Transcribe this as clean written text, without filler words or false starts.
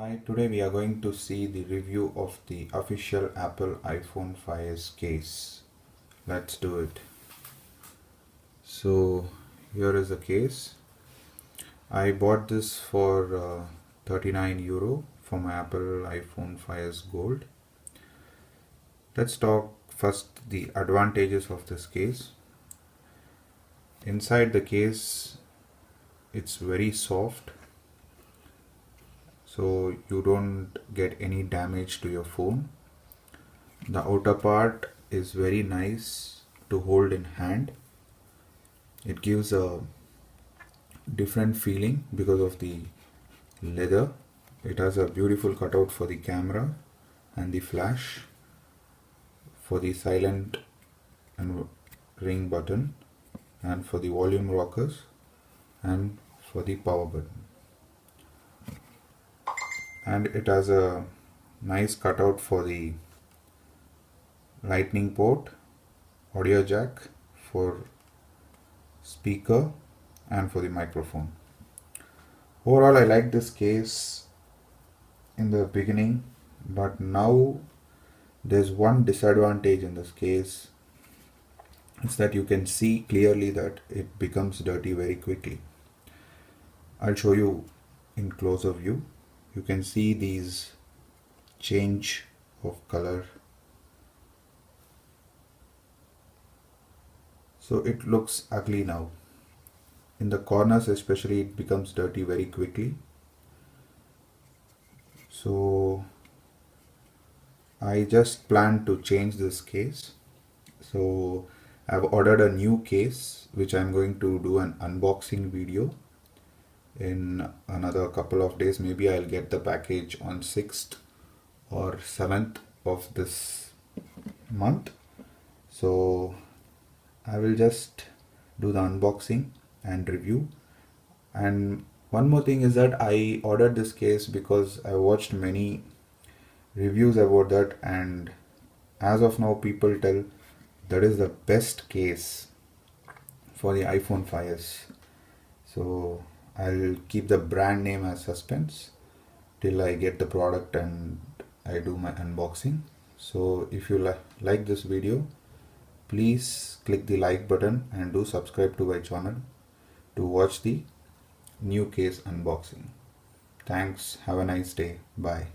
Hi, today we are going to see the review of the official Apple iPhone 5s case. Let's do it. So here is the case. I bought this for €39 for my Apple iPhone 5s Gold. Let's talk first the advantages of this case. Inside the case, it's very soft, so you don't get any damage to your phone. The outer part is very nice to hold in hand. It gives a different feeling because of the leather. It has a beautiful cutout for the camera and the flash, for the silent and ring button, and for the volume rockers, and for the power button. And it has a nice cutout for the lightning port, audio jack for speaker, and for the microphone. Overall, I like this case in the beginning, but now there's one disadvantage in this case. It's that you can see clearly that it becomes dirty very quickly. I'll show you in closer view. You can see these change of color. So it looks ugly now. In the corners especially, it becomes dirty very quickly. So I just plan to change this case. So I've ordered a new case which I'm going to do an unboxing video in another couple of days. Maybe I'll get the package on 6th or 7th of this month. So I will just do the unboxing and review. And one more thing is that I ordered this case because I watched many reviews about that, and as of now people tell that is the best case for the iPhone 5s. So I'll keep the brand name as suspense till I get the product and I do my unboxing. So if you like this video, please click the like button and do subscribe to my channel to watch the new case unboxing. Thanks. Have a nice day. Bye.